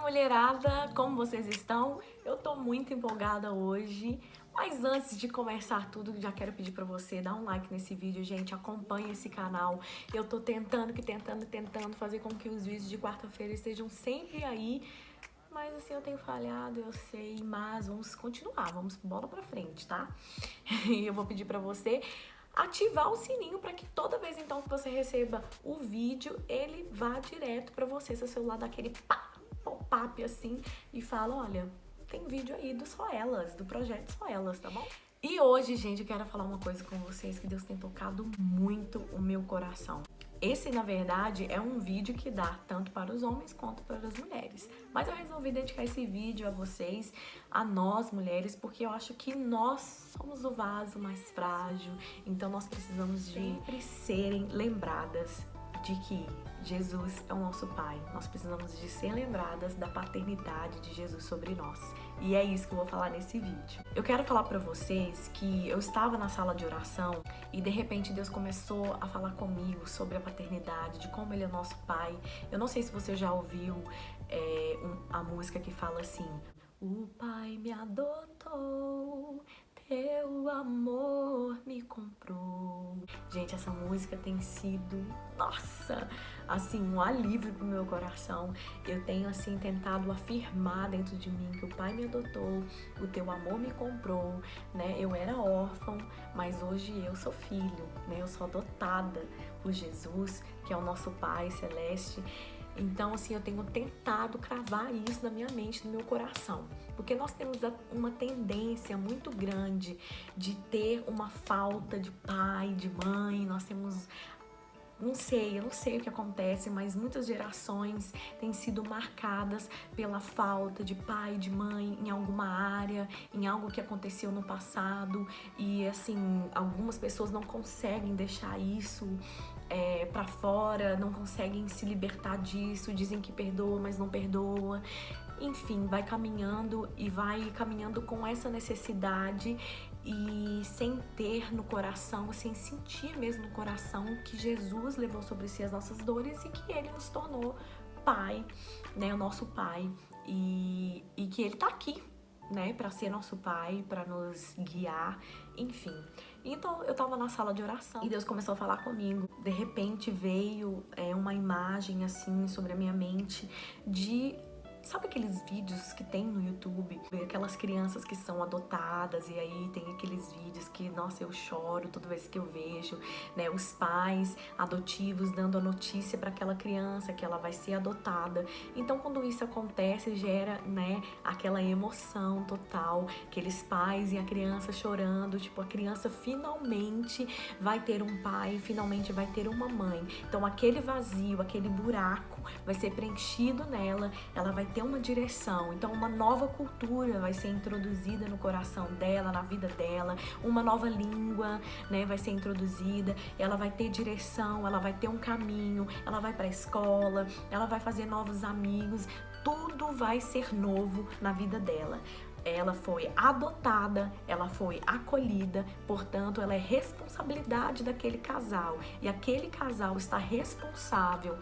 mulherada, como vocês estão? Eu tô muito empolgada hoje, mas antes de começar tudo, já quero pedir pra você dar um like nesse vídeo, gente, acompanhe esse canal. Eu tô tentando fazer com que os vídeos de quarta-feira estejam sempre aí, mas assim, eu tenho falhado, eu sei, mas vamos continuar, vamos bola pra frente, tá? E eu vou pedir pra você ativar o sininho para que toda vez então que você receba o vídeo, ele vá direto para você, seu celular dá aquele pop-up assim e fala, olha, tem vídeo aí do Só Elas, do projeto Só Elas, tá bom? E hoje, gente, eu quero falar uma coisa com vocês que Deus tem tocado muito o meu coração. Esse, na verdade, é um vídeo que dá tanto para os homens quanto para as mulheres. Mas eu resolvi dedicar esse vídeo a vocês, a nós mulheres, porque eu acho que nós somos o vaso mais frágil, então nós precisamos de sempre serem lembradas de que Jesus é o nosso Pai. Nós precisamos de ser lembradas da paternidade de Jesus sobre nós. E é isso que eu vou falar nesse vídeo. Eu quero falar pra vocês que eu estava na sala de oração e de repente Deus começou a falar comigo sobre a paternidade, de como Ele é nosso Pai. Eu não sei se você já ouviu a música que fala assim: o Pai me adotou, teu amor me comprou. Gente, essa música tem sido, nossa, assim, um alívio pro meu coração. Eu tenho, assim, tentado afirmar dentro de mim que o Pai me adotou, o teu amor me comprou, né? Eu era órfão, mas hoje eu sou filho, né? Eu sou adotada por Jesus, que é o nosso Pai celeste. Então, assim, eu tenho tentado cravar isso na minha mente, no meu coração. Porque nós temos uma tendência muito grande de ter uma falta de pai, de mãe. Nós temos... eu não sei o que acontece, mas muitas gerações têm sido marcadas pela falta de pai, de mãe em alguma área, em algo que aconteceu no passado. E, assim, algumas pessoas não conseguem deixar isso pra fora, não conseguem se libertar disso, dizem que perdoa, mas não perdoa. Enfim, vai caminhando com essa necessidade e sem ter no coração, sem sentir mesmo no coração que Jesus levou sobre si as nossas dores e que Ele nos tornou Pai, né, o nosso Pai, e que Ele tá aqui, né, para ser nosso Pai, para nos guiar, enfim. Então eu tava na sala de oração e Deus começou a falar comigo. De repente veio uma imagem assim sobre a minha mente de... sabe aqueles vídeos que tem no YouTube? Aquelas crianças que são adotadas e aí tem aqueles vídeos que, nossa, eu choro toda vez que eu vejo, né? Os pais adotivos dando a notícia para aquela criança que ela vai ser adotada. Então, quando isso acontece, gera, né, aquela emoção total, aqueles pais e a criança chorando, tipo, a criança finalmente vai ter um pai, finalmente vai ter uma mãe. Então, aquele vazio, aquele buraco vai ser preenchido nela, ela vai ter uma direção, então uma nova cultura vai ser introduzida no coração dela, na vida dela, uma nova língua, né, vai ser introduzida, ela vai ter direção, ela vai ter um caminho, ela vai para a escola, ela vai fazer novos amigos, tudo vai ser novo na vida dela. Ela foi adotada, ela foi acolhida, portanto, ela é responsabilidade daquele casal. E aquele casal está responsável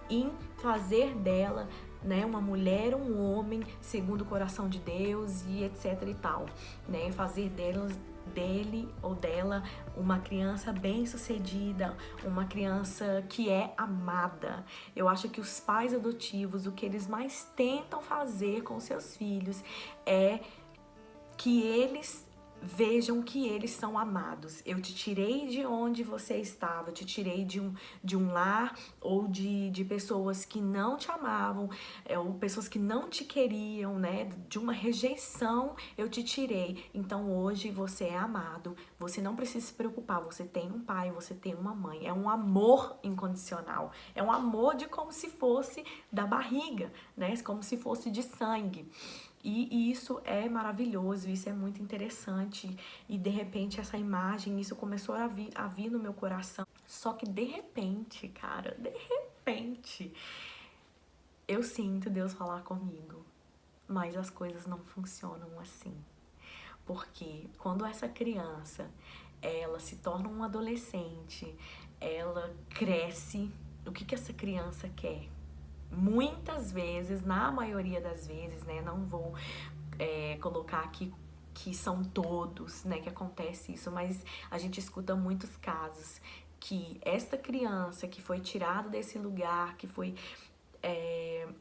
em fazer dela, né, uma mulher, um homem, segundo o coração de Deus e etc e tal, né, fazer dele ou dela uma criança bem-sucedida, uma criança que é amada. Eu acho que os pais adotivos, o que eles mais tentam fazer com seus filhos é que eles vejam que eles são amados. Eu te tirei de onde você estava, eu te tirei de um lar ou de pessoas que não te amavam, ou pessoas que não te queriam, né? De uma rejeição eu te tirei. Então hoje você é amado, você não precisa se preocupar, você tem um pai, você tem uma mãe. É um amor incondicional, é um amor de como se fosse da barriga, né? Como se fosse de sangue. E isso é maravilhoso, isso é muito interessante. E de repente essa imagem, isso começou a vir no meu coração. Só que de repente, cara, de repente, eu sinto Deus falar comigo. Mas as coisas não funcionam assim. Porque quando essa criança, ela se torna um adolescente, ela cresce, o que essa criança quer? muitas vezes, na maioria das vezes, né, não vou colocar aqui que são todos, né, que acontece isso, mas a gente escuta muitos casos que esta criança que foi tirada desse lugar, que foi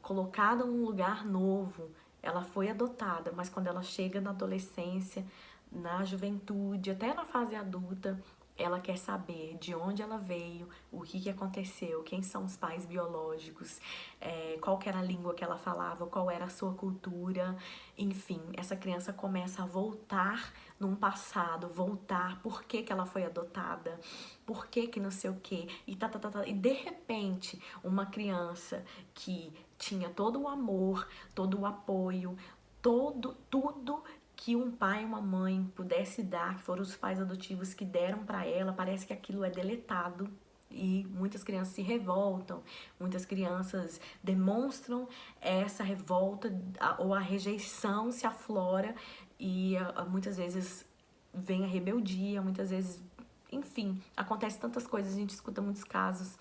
colocada num lugar novo, ela foi adotada, mas quando ela chega na adolescência, na juventude, até na fase adulta, ela quer saber de onde ela veio, o que aconteceu, quem são os pais biológicos, qual que era a língua que ela falava, qual era a sua cultura, enfim, essa criança começa a voltar num passado, voltar por que ela foi adotada, por que não sei o que, e de repente, uma criança que tinha todo o amor, todo o apoio, tudo que um pai e uma mãe pudesse dar, que foram os pais adotivos que deram para ela, parece que aquilo é deletado e muitas crianças se revoltam, muitas crianças demonstram essa revolta ou a rejeição se aflora e muitas vezes vem a rebeldia, muitas vezes, enfim, acontece tantas coisas, a gente escuta muitos casos,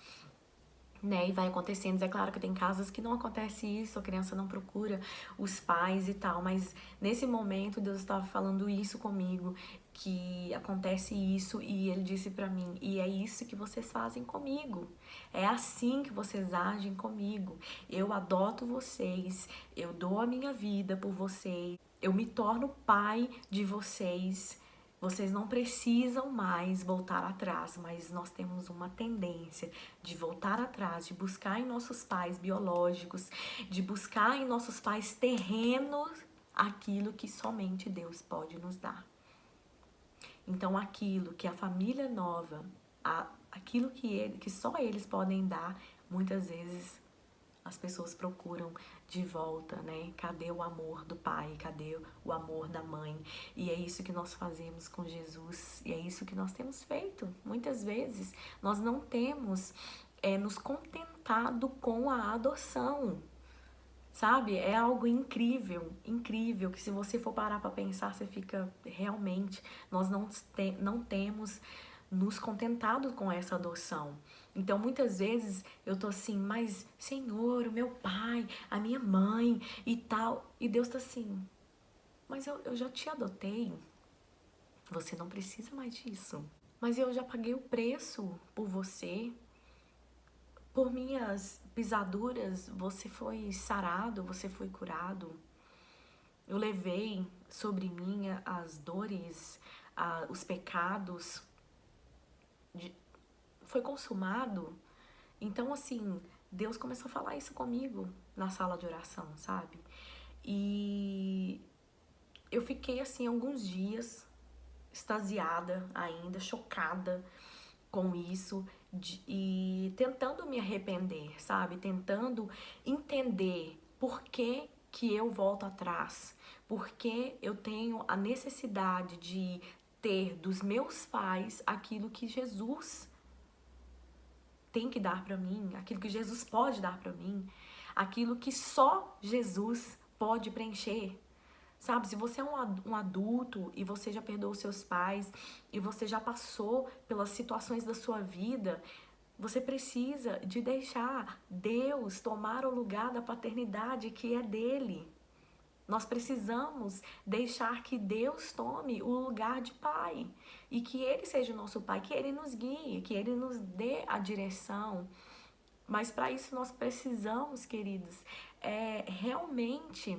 né, e vai acontecendo. É claro que tem casos que não acontece isso, a criança não procura os pais e tal, mas nesse momento Deus estava falando isso comigo, que acontece isso, e ele disse pra mim, e é isso que vocês fazem comigo, é assim que vocês agem comigo, eu adoto vocês, eu dou a minha vida por vocês, eu me torno pai de vocês. Vocês não precisam mais voltar atrás, mas nós temos uma tendência de voltar atrás, de buscar em nossos pais biológicos, de buscar em nossos pais terrenos aquilo que somente Deus pode nos dar. Então, aquilo que a família nova, aquilo que só eles podem dar, muitas vezes as pessoas procuram de volta, né? Cadê o amor do pai? Cadê o amor da mãe? E é isso que nós fazemos com Jesus, e é isso que nós temos feito. Muitas vezes nós não temos nos contentado com a adoção, sabe? É algo incrível, incrível, que se você for parar para pensar, você fica realmente, nós não temos nos contentado com essa adoção. Então, muitas vezes eu tô assim, mas Senhor, o meu pai, a minha mãe e tal, e Deus tá assim, mas eu já te adotei, você não precisa mais disso. Mas eu já paguei o preço por você, por minhas pisaduras, você foi sarado, você foi curado. Eu levei sobre mim as dores, os pecados, foi consumado. Então, assim, Deus começou a falar isso comigo na sala de oração, sabe? E eu fiquei, assim, alguns dias extasiada ainda, chocada com isso e tentando me arrepender, sabe? Tentando entender por que eu volto atrás, por que eu tenho a necessidade de ter dos meus pais aquilo que Jesus tem que dar para mim, aquilo que Jesus pode dar para mim, aquilo que só Jesus pode preencher. Sabe, se você é um adulto e você já perdoou seus pais e você já passou pelas situações da sua vida, você precisa de deixar Deus tomar o lugar da paternidade que é dele. Nós precisamos deixar que Deus tome o lugar de pai e que Ele seja o nosso pai, que Ele nos guie, que Ele nos dê a direção. Mas para isso nós precisamos, queridos, realmente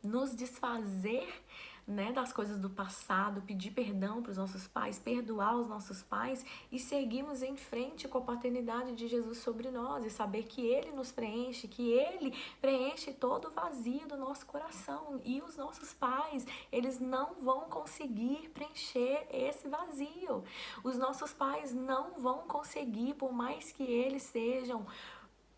nos desfazer, né, das coisas do passado, pedir perdão para os nossos pais, perdoar os nossos pais e seguirmos em frente com a paternidade de Jesus sobre nós e saber que Ele nos preenche, que Ele preenche todo o vazio do nosso coração, e os nossos pais, eles não vão conseguir preencher esse vazio. Os nossos pais não vão conseguir, por mais que eles sejam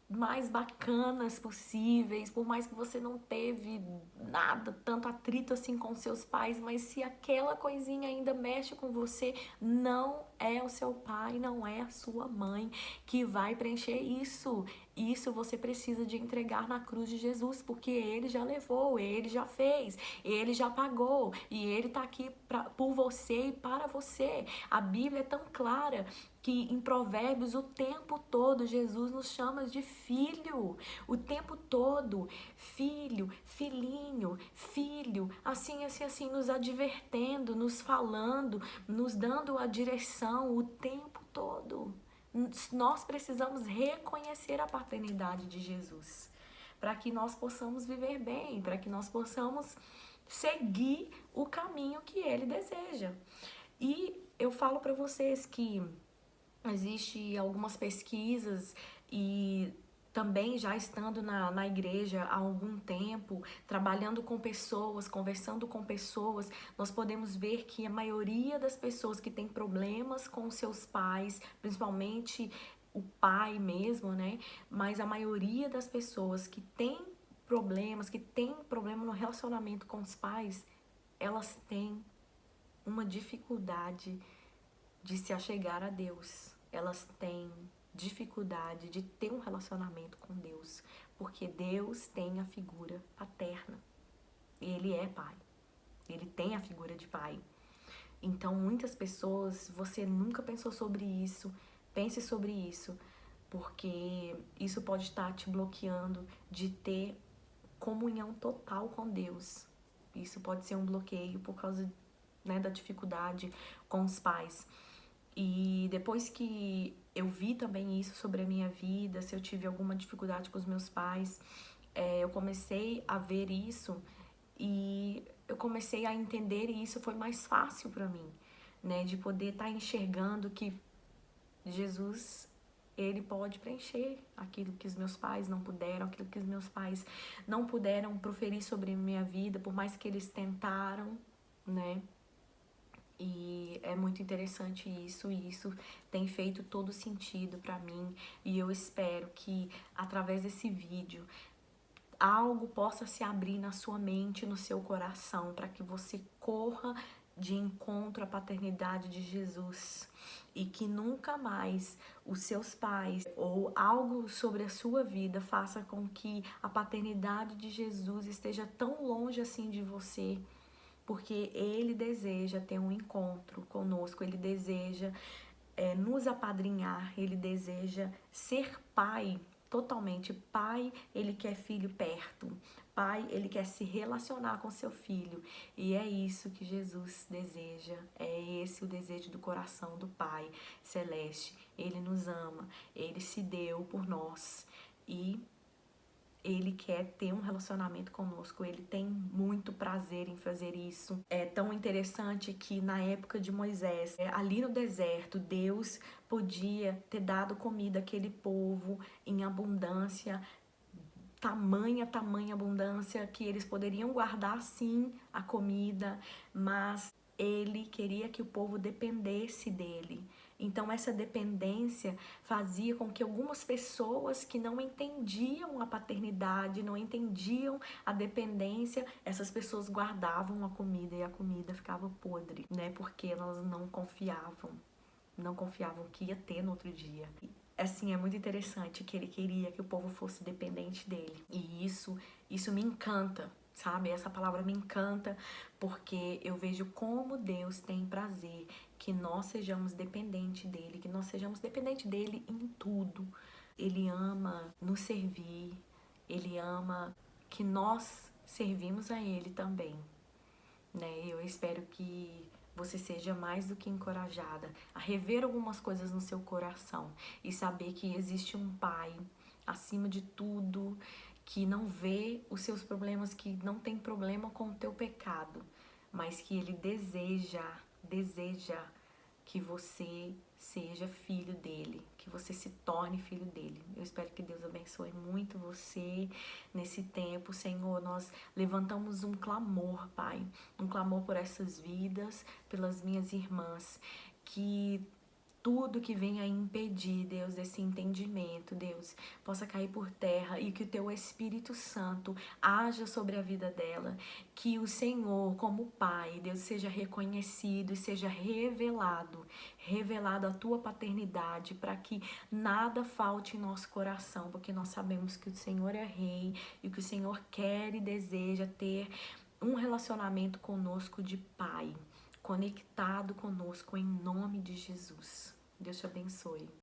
mais bacanas possíveis, por mais que você não teve nada, tanto atrito assim com seus pais, mas se aquela coisinha ainda mexe com você, não é o seu pai, não é a sua mãe que vai preencher isso. Isso você precisa de entregar na cruz de Jesus, porque Ele já levou, Ele já fez, Ele já pagou, e Ele tá aqui por você e para você. A Bíblia é tão clara que em Provérbios o tempo todo Jesus nos chama de filho, o tempo todo, filho, filhinho, filho, assim, assim, assim, nos advertendo, nos falando, nos dando a direção o tempo todo. Nós precisamos reconhecer a paternidade de Jesus, para que nós possamos viver bem, para que nós possamos seguir o caminho que Ele deseja. E eu falo para vocês que existe algumas pesquisas e também já estando na igreja há algum tempo, trabalhando com pessoas, conversando com pessoas, nós podemos ver que a maioria das pessoas que tem problemas com seus pais, principalmente o pai mesmo, né? Mas a maioria das pessoas que tem problema no relacionamento com os pais, elas têm uma dificuldade de se achegar a Deus. Elas têm dificuldade de ter um relacionamento com Deus, porque Deus tem a figura paterna. Ele é pai. Ele tem a figura de pai. Então, muitas pessoas, você nunca pensou sobre isso, pense sobre isso, porque isso pode estar te bloqueando de ter comunhão total com Deus. Isso pode ser um bloqueio por causa, né, da dificuldade com os pais. E depois que eu vi também isso sobre a minha vida, se eu tive alguma dificuldade com os meus pais, eu comecei a ver isso e eu comecei a entender, e isso foi mais fácil para mim, né, de poder estar enxergando que Jesus, ele pode preencher aquilo que os meus pais não puderam, aquilo que os meus pais não puderam proferir sobre a minha vida, por mais que eles tentaram, né? E é muito interessante isso, e isso tem feito todo sentido para mim, e eu espero que através desse vídeo algo possa se abrir na sua mente, no seu coração, para que você corra de encontro à paternidade de Jesus e que nunca mais os seus pais ou algo sobre a sua vida faça com que a paternidade de Jesus esteja tão longe assim de você, porque Ele deseja ter um encontro conosco, Ele deseja nos apadrinhar, Ele deseja ser pai, totalmente pai. Ele quer filho perto, pai, Ele quer se relacionar com seu filho, e é isso que Jesus deseja, é esse o desejo do coração do Pai Celeste. Ele nos ama, Ele se deu por nós, e Ele quer ter um relacionamento conosco, Ele tem muito prazer em fazer isso. É tão interessante que na época de Moisés, ali no deserto, Deus podia ter dado comida àquele povo em abundância, tamanha abundância, que eles poderiam guardar sim a comida, mas Ele queria que o povo dependesse dele. Então essa dependência fazia com que algumas pessoas que não entendiam a paternidade, não entendiam a dependência, essas pessoas guardavam a comida e a comida ficava podre, né? Porque elas não confiavam que ia ter no outro dia. Assim, é muito interessante que Ele queria que o povo fosse dependente dele. E isso me encanta, sabe? Essa palavra me encanta, porque eu vejo como Deus tem prazer que nós sejamos dependentes dele, que nós sejamos dependentes dele em tudo. Ele ama nos servir, Ele ama que nós servimos a Ele também, né? Eu espero que você seja mais do que encorajada a rever algumas coisas no seu coração e saber que existe um Pai acima de tudo, que não vê os seus problemas, que não tem problema com o teu pecado, mas que Ele deseja que você seja filho dele, que você se torne filho dele. Eu espero que Deus abençoe muito você nesse tempo, Senhor. Nós levantamos um clamor, Pai, um clamor por essas vidas, pelas minhas irmãs, que tudo que venha impedir, Deus, esse entendimento, Deus, possa cair por terra e que o Teu Espírito Santo haja sobre a vida dela, que o Senhor, como Pai, Deus, seja reconhecido e seja revelado a Tua paternidade, para que nada falte em nosso coração, porque nós sabemos que o Senhor é Rei e que o Senhor quer e deseja ter um relacionamento conosco de Pai, conectado conosco em nome de Jesus. Deus te abençoe.